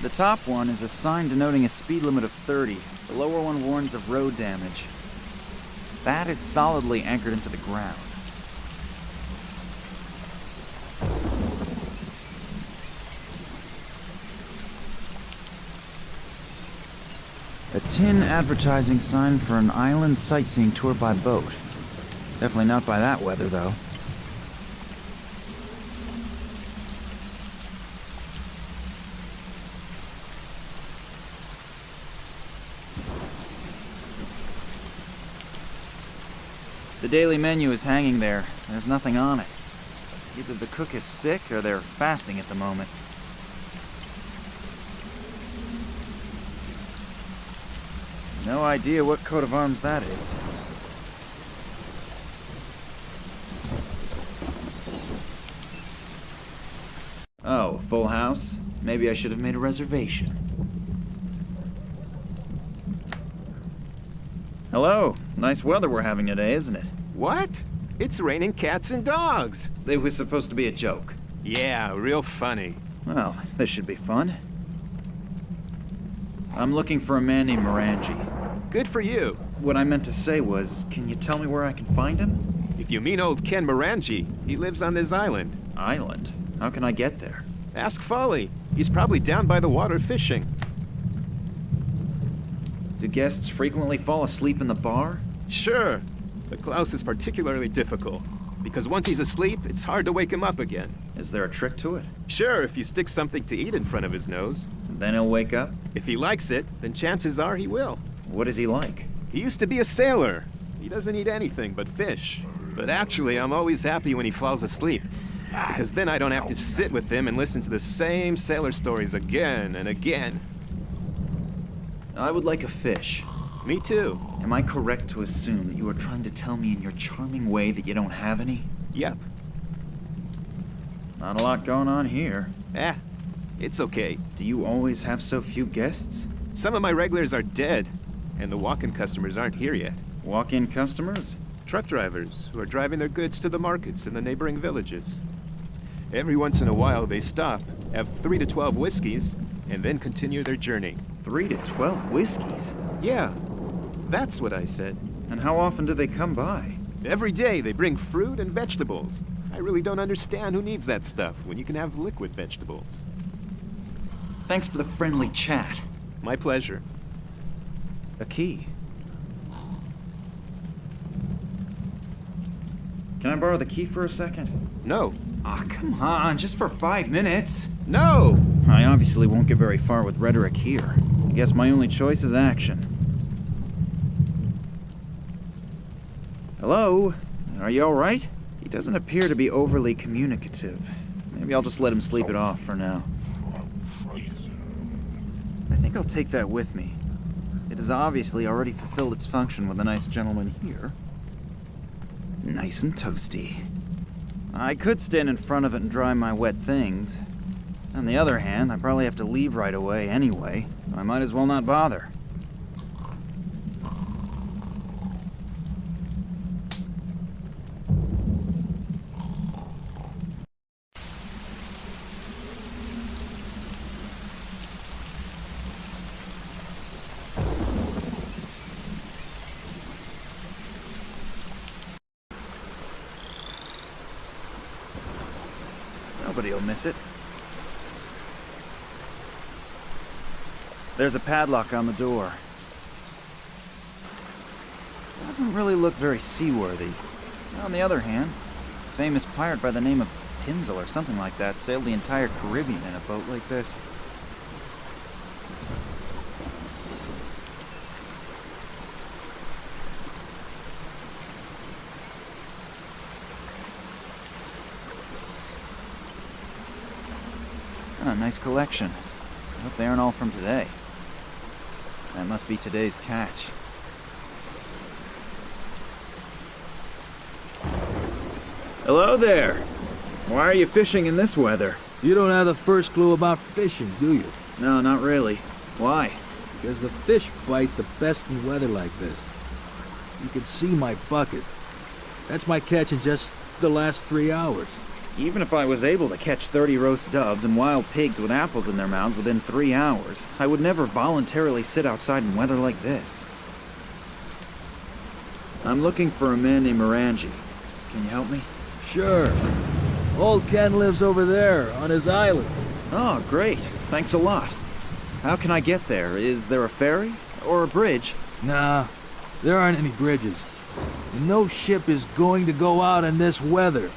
The top one is a sign denoting a speed limit of 30. The lower one warns of road damage. That is solidly anchored into the ground. A tin advertising sign for an island sightseeing tour by boat. Definitely not by that weather, though. The daily menu is hanging there. There's nothing on it. Either the cook is sick or they're fasting at the moment. No idea what coat of arms that is. Oh, full house? Maybe I should have made a reservation. Hello. Nice weather we're having today, isn't it? What? It's raining cats and dogs. It was supposed to be a joke. Yeah, real funny. Well, this should be fun. I'm looking for a man named Morangi. Good for you. What I meant to say was, can you tell me where I can find him? If you mean old Ken Morangi, he lives on this island. Island? How can I get there? Ask Folly. He's probably down by the water fishing. Do guests frequently fall asleep in the bar? Sure, but Klaus is particularly difficult. Because once he's asleep, it's hard to wake him up again. Is there a trick to it? Sure, if you stick something to eat in front of his nose. Then he'll wake up? If he likes it, then chances are he will. What is he like? He used to be a sailor. He doesn't eat anything but fish. But actually, I'm always happy when he falls asleep. Because then I don't have to sit with him and listen to the same sailor stories again and again. I would like a fish. Me too. Am I correct to assume that you are trying to tell me in your charming way that you don't have any? Yep. Not a lot going on here. It's okay. Do you always have so few guests? Some of my regulars are dead, and the walk-in customers aren't here yet. Walk-in customers? Truck drivers who are driving their goods to the markets in the neighboring villages. Every once in a while, they stop, have 3 to 12 whiskeys, and then continue their journey. 3 to 12 whiskeys? Yeah, that's what I said. And how often do they come by? Every day they bring fruit and vegetables. I really don't understand who needs that stuff when you can have liquid vegetables. Thanks for the friendly chat. My pleasure. A key. Can I borrow the key for a second? No. Ah, come on, just for 5 minutes. No! I obviously won't get very far with rhetoric here. I guess my only choice is action. Hello? Are you alright? He doesn't appear to be overly communicative. Maybe I'll just let him sleep it off for now. I think I'll take that with me. It has obviously already fulfilled its function with a nice gentleman here. Nice and toasty. I could stand in front of it and dry my wet things. On the other hand, I probably have to leave right away anyway. I might as well not bother. Nobody'll miss it. There's a padlock on the door. Doesn't really look very seaworthy. On the other hand, a famous pirate by the name of Pinzel or something like that sailed the entire Caribbean in a boat like this. Oh, nice collection. I hope they aren't all from today. That must be today's catch. Hello there. Why are you fishing in this weather? You don't have the first clue about fishing, do you? No, not really. Why? Because the fish bite the best in weather like this. You can see my bucket. That's my catch in just the last 3 hours. Even if I was able to catch 30 roast doves and wild pigs with apples in their mouths within 3 hours, I would never voluntarily sit outside in weather like this. I'm looking for a man named Morangi. Can you help me? Sure. Old Ken lives over there, on his island. Oh, great. Thanks a lot. How can I get there? Is there a ferry? Or a bridge? Nah, there aren't any bridges. And no ship is going to go out in this weather.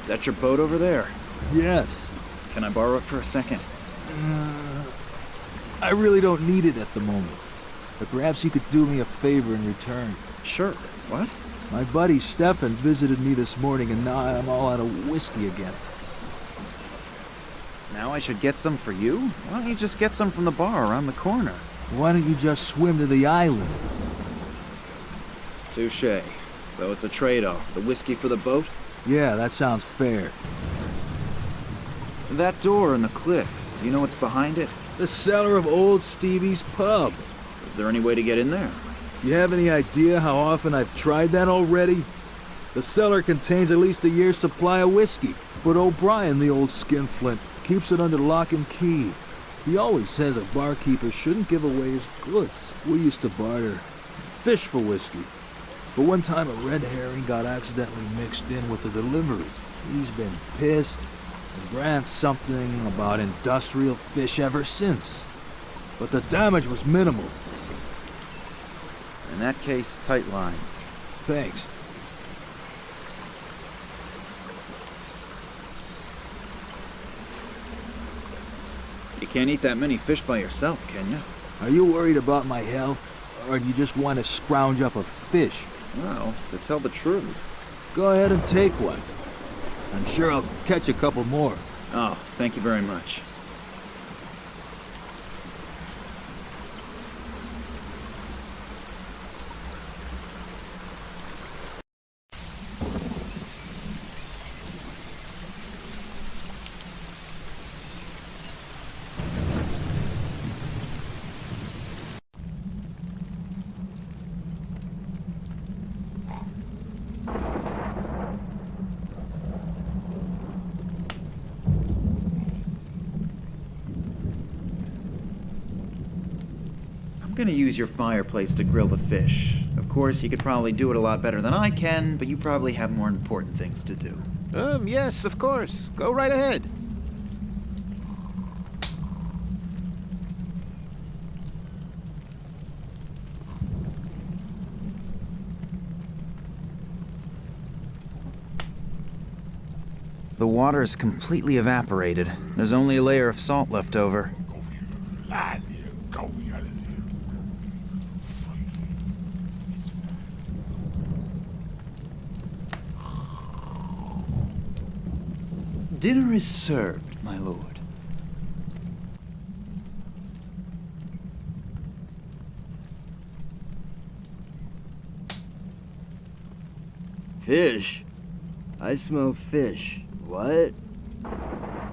Is that your boat over there? Yes. Can I borrow it for a second? I really don't need it at the moment. But perhaps you could do me a favor in return. Sure. What? My buddy Stefan visited me this morning and now I'm all out of whiskey again. Now I should get some for you? Why don't you just get some from the bar around the corner? Why don't you just swim to the island? Touché. So it's a trade-off. The whiskey for the boat? Yeah, that sounds fair. That door in the cliff, do you know what's behind it? The cellar of old Stevie's pub. Is there any way to get in there? You have any idea how often I've tried that already? The cellar contains at least a year's supply of whiskey, but O'Brien, the old skinflint, keeps it under lock and key. He always says a barkeeper shouldn't give away his goods. We used to barter fish for whiskey. But one time a red herring got accidentally mixed in with the delivery. He's been pissed and rants something about industrial fish ever since. But the damage was minimal. In that case, tight lines. Thanks. You can't eat that many fish by yourself, can you? Are you worried about my health? Or do you just want to scrounge up a fish? Well, to tell the truth. Go ahead and take one. I'm sure I'll catch a couple more. Oh, thank you very much. I'm gonna use your fireplace to grill the fish. Of course, you could probably do it a lot better than I can, but you probably have more important things to do. Yes, of course. Go right ahead. The water's completely evaporated. There's only a layer of salt left over. Dinner is served, my lord. Fish? I smell fish. What?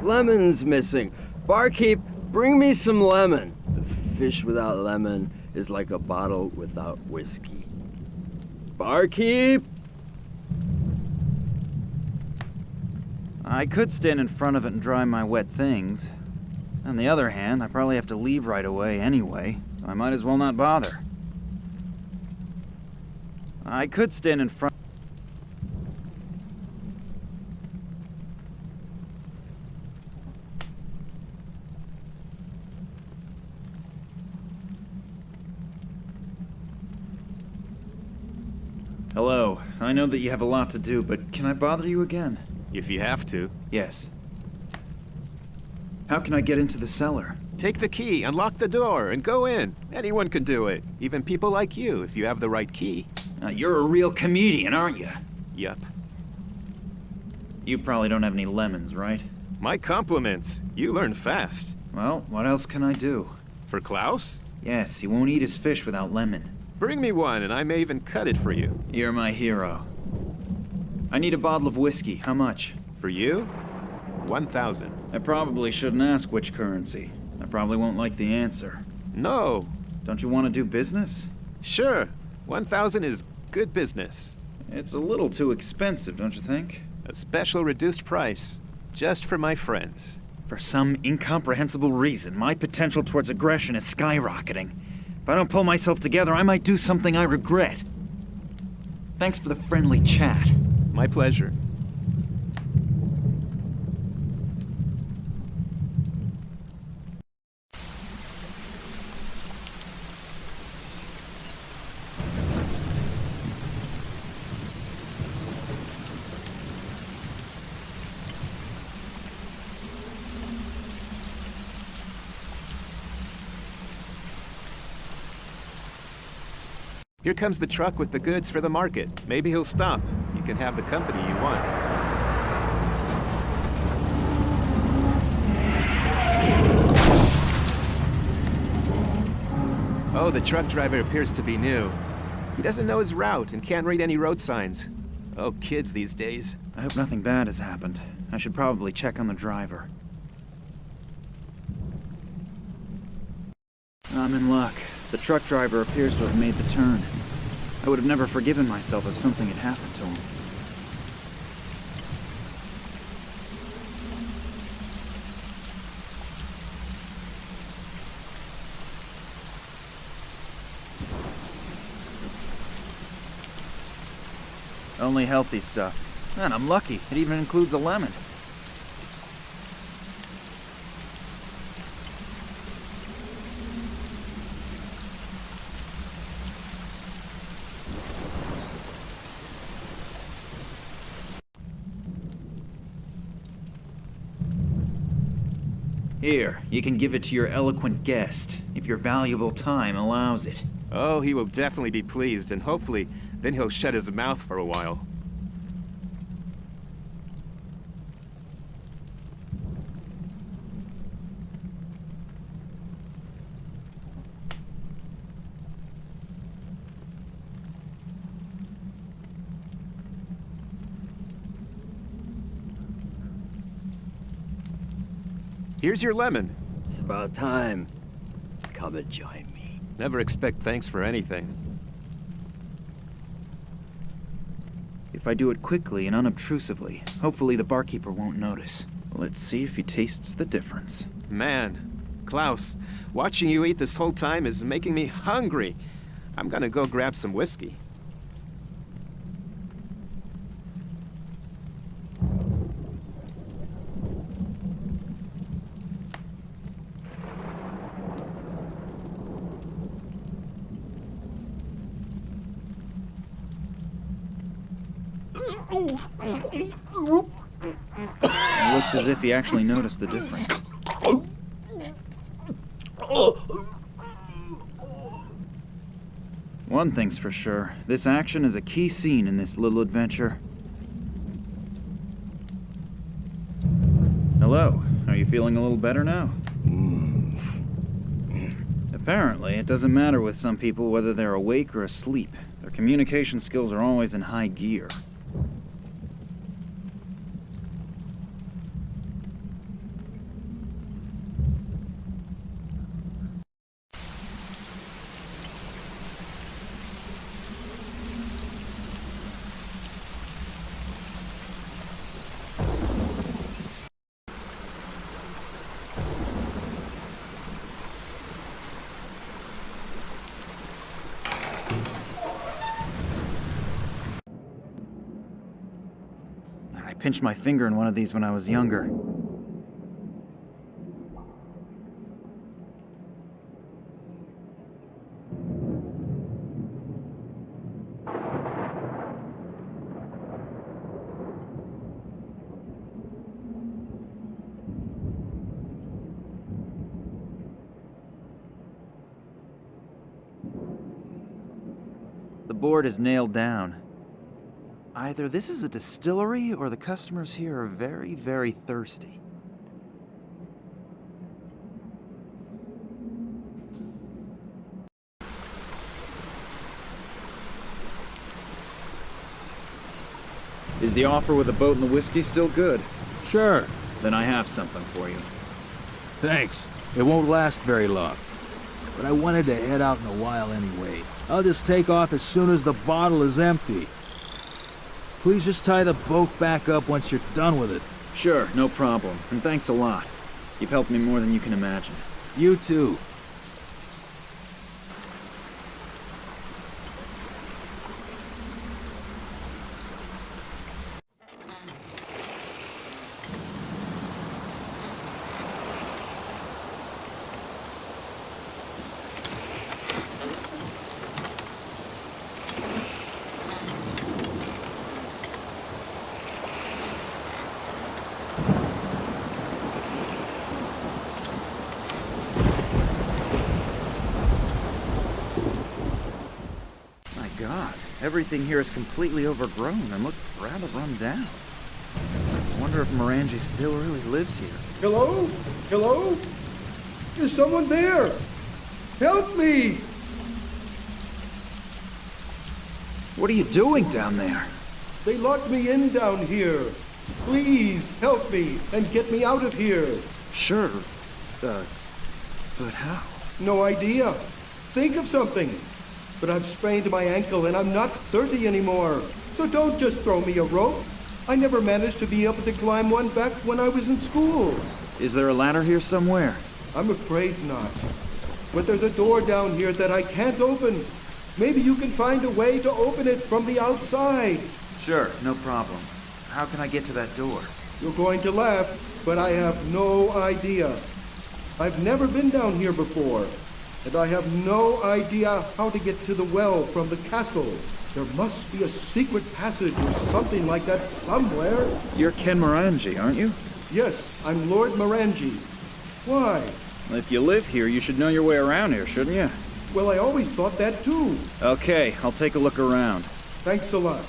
Lemon's missing. Barkeep, bring me some lemon. Fish without lemon is like a bottle without whiskey. Barkeep? I could stand in front of it and dry my wet things. On the other hand, I probably have to leave right away anyway. I might as well not bother. I could stand in front. Hello. I know that you have a lot to do, but can I bother you again? If you have to. Yes. How can I get into the cellar? Take the key, unlock the door, and go in. Anyone can do it. Even people like you, if you have the right key. You're a real comedian, aren't you? Yup. You probably don't have any lemons, right? My compliments. You learn fast. Well, what else can I do? For Klaus? Yes, he won't eat his fish without lemon. Bring me one, and I may even cut it for you. You're my hero. I need a bottle of whiskey. How much? For you? 1,000. I probably shouldn't ask which currency. I probably won't like the answer. No. Don't you want to do business? Sure. 1,000 is good business. It's a little too expensive, don't you think? A special reduced price, just for my friends. For some incomprehensible reason, my potential towards aggression is skyrocketing. If I don't pull myself together, I might do something I regret. Thanks for the friendly chat. My pleasure. Here comes the truck with the goods for the market. Maybe he'll stop. You can have the company you want. Oh, the truck driver appears to be new. He doesn't know his route and can't read any road signs. Oh, kids these days. I hope nothing bad has happened. I should probably check on the driver. I'm in luck. The truck driver appears to have made the turn. I would have never forgiven myself if something had happened to him. Only healthy stuff. Man, I'm lucky. It even includes a lemon. Here, you can give it to your eloquent guest, if your valuable time allows it. Oh, he will definitely be pleased, and hopefully, then he'll shut his mouth for a while. Here's your lemon. It's about time. Come and join me. Never expect thanks for anything. If I do it quickly and unobtrusively, hopefully the barkeeper won't notice. Let's see if he tastes the difference. Man, Klaus, watching you eat this whole time is making me hungry. I'm gonna go grab some whiskey. It looks as if he actually noticed the difference. One thing's for sure, this action is a key scene in this little adventure. Hello, are you feeling a little better now? Apparently, it doesn't matter with some people whether they're awake or asleep. Their communication skills are always in high gear. I pinched my finger in one of these when I was younger. The board is nailed down. Either this is a distillery or the customers here are very, very thirsty. Is the offer with the boat and the whiskey still good? Sure. Then I have something for you. Thanks. It won't last very long. But I wanted to head out in a while anyway. I'll just take off as soon as the bottle is empty. Please just tie the boat back up once you're done with it. Sure, no problem. And thanks a lot. You've helped me more than you can imagine. You too. My God, everything here is completely overgrown and looks rather run down. I wonder if Morangi still really lives here. Hello? Hello? Is someone there? Help me! What are you doing down there? They locked me in down here. Please help me and get me out of here. Sure, but how? No idea. Think of something. But I've sprained my ankle and I'm not 30 anymore. So don't just throw me a rope. I never managed to be able to climb one back when I was in school. Is there a ladder here somewhere? I'm afraid not. But there's a door down here that I can't open. Maybe you can find a way to open it from the outside. Sure, no problem. How can I get to that door? You're going to laugh, but I have no idea. I've never been down here before, and I have no idea how to get to the well from the castle. There must be a secret passage or something like that somewhere. You're Ken Morangi, aren't you? Yes, I'm Lord Morangi. Why? If you live here, you should know your way around here, shouldn't you? Well, I always thought that too. Okay, I'll take a look around. Thanks a lot.